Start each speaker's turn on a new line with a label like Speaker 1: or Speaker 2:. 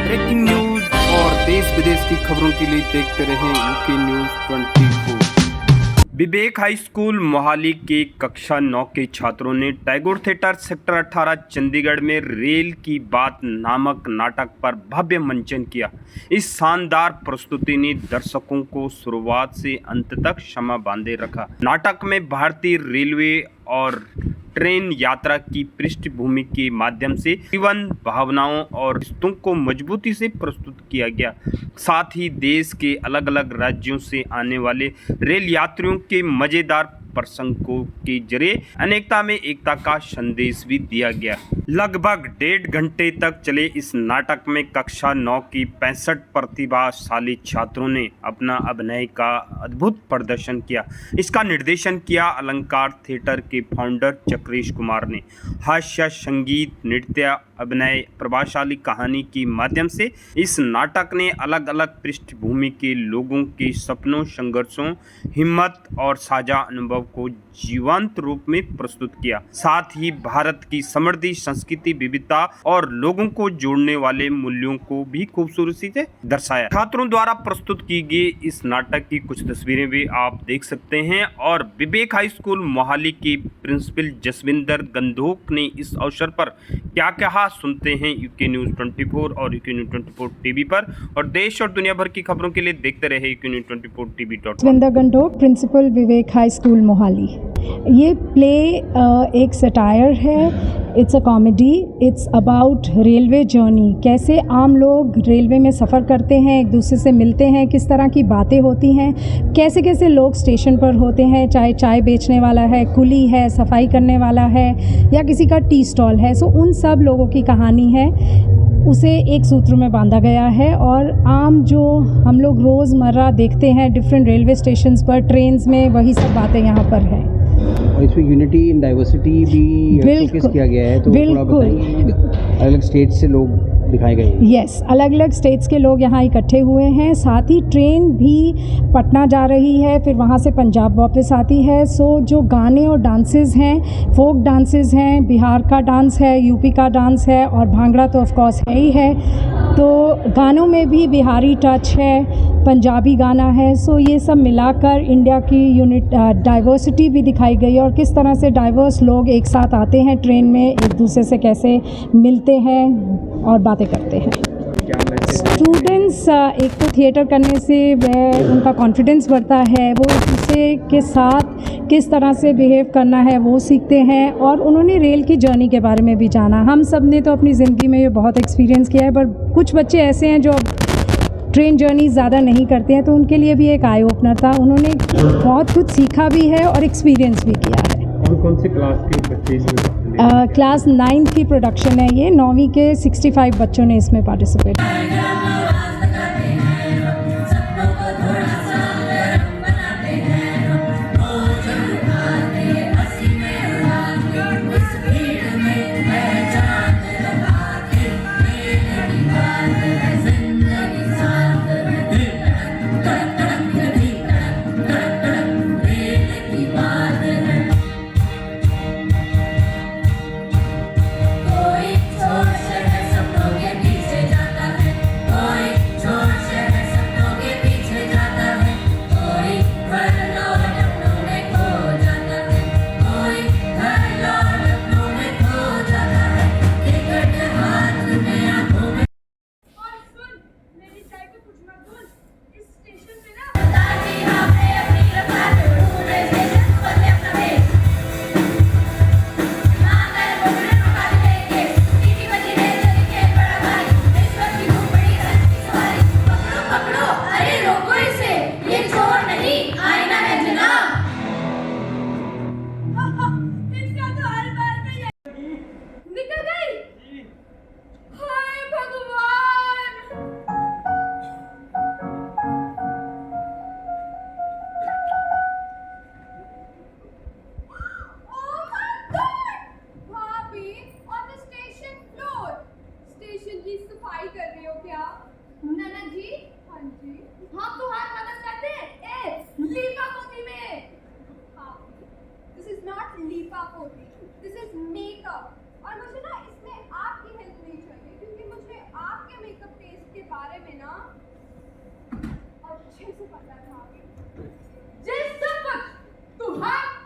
Speaker 1: Breaking news और देश विदेश की खबरों के लिए देखते रहें यूके न्यूज 24। विवेक हाई स्कूल मोहाली के कक्षा 9 के छात्रों ने टैगोर थिएटर सेक्टर 18 चंडीगढ़ में रेल की बात नामक नाटक पर भव्य मंचन किया। इस शानदार प्रस्तुति ने दर्शकों को शुरुआत से अंत तक क्षमा बांधे रखा। नाटक में भारतीय रेलवे और ट्रेन यात्रा की पृष्ठभूमि के माध्यम से जीवन, भावनाओं और रिश्तों को मजबूती से प्रस्तुत किया गया। साथ ही देश के अलग अलग राज्यों से आने वाले रेल यात्रियों के मजेदार प्रसंगों के जरिए अनेकता में एकता का संदेश भी दिया गया। लगभग 1.5 घंटे तक चले इस नाटक में कक्षा 9 की 65 प्रतिभाशाली छात्रों ने अपना अभिनय का अद्भुत प्रदर्शन किया। इसका निर्देशन किया अलंकार थिएटर के फाउंडर चक्रेश कुमार ने। हास्य, संगीत, नृत्य, अभिनय, प्रभावशाली कहानी के माध्यम से इस नाटक ने अलग अलग पृष्ठभूमि के लोगों के सपनों, संघर्षों, हिम्मत और साझा अनुभव को जीवंत रूप में प्रस्तुत किया। साथ ही भारत की समृद्धि, संस्कृति, विविधता और लोगों को जोड़ने वाले मूल्यों को भी खूबसूरती से दर्शाया। छात्रों द्वारा प्रस्तुत की गई इस नाटक की कुछ तस्वीरें भी आप देख सकते हैं और विवेक हाई स्कूल मोहाली के प्रिंसिपल जसविंदर गंधोक ने इस अवसर पर क्या कहा, सुनते हैं यूके न्यूज 24 और यूके न्यूज 24 टीवी पर। और देश और दुनिया भर की खबरों के लिए देखते रहे UK news 24 TV.
Speaker 2: Jaswinder Gandhok, principal Vivek high school Mohali. ये प्ले एक सटायर है, it's a comedy, it's about railway journey. कैसे आम लोग रेलवे में सफ़र करते हैं, एक दूसरे से मिलते हैं, किस तरह की बातें होती हैं, कैसे कैसे लोग स्टेशन पर होते हैं, चाहे चाय बेचने वाला है, कुली है, सफाई करने वाला है या किसी का टी स्टॉल है। सो उन सब लोगों की कहानी है, उसे एक सूत्र में बांधा गया है। और आम जो हम लोग रोज़मर्रा देखते हैं डिफरेंट रेलवे स्टेशंस पर, ट्रेन्स में, वही सब बातें यहाँ पर हैं।
Speaker 3: और इसमें यूनिटी इन डाइवर्सिटी भी शोकेस किया गया है, तो थोड़ा बताइए। अलग अलग स्टेट से लोग दिखाए गए हैं।
Speaker 2: यस, अलग अलग स्टेट्स के लोग यहाँ इकट्ठे हुए हैं। साथ ही ट्रेन भी पटना जा रही है, फिर वहाँ से पंजाब वापस आती है। सो जो गाने और डांसेस हैं, फोक डांसेस हैं, बिहार का डांस है, यूपी का डांस है और भांगड़ा तो ऑफ कोर्स है ही है। तो गानों में भी बिहारी टच है, पंजाबी गाना है। सो ये सब मिलाकर इंडिया की डाइवर्सिटी भी दिखाई गई और किस तरह से डाइवर्स लोग एक साथ आते हैं ट्रेन में, एक दूसरे से कैसे मिलते हैं और बातें करते हैं। स्टूडेंट्स एक तो थिएटर करने से वह उनका कॉन्फिडेंस बढ़ता है, वो एक दूसरे के साथ किस तरह से बिहेव करना है वो सीखते हैं और उन्होंने रेल की जर्नी के बारे में भी जाना। हम सब ने तो अपनी ज़िंदगी में ये बहुत एक्सपीरियंस किया है, पर कुछ बच्चे ऐसे हैं जो ट्रेन जर्नी ज़्यादा नहीं करते हैं, तो उनके लिए भी एक आई ओपनर था। उन्होंने बहुत कुछ सीखा भी है और एक्सपीरियंस भी किया है।
Speaker 1: कौन से क्लास के बच्चे इसमें
Speaker 2: क्लास 9 की प्रोडक्शन है ये। 9वीं के 65 बच्चों ने इसमें पार्टिसिपेट किया।
Speaker 4: के बारे में ना अच्छे से पता था। जिस वक्त तू हाथ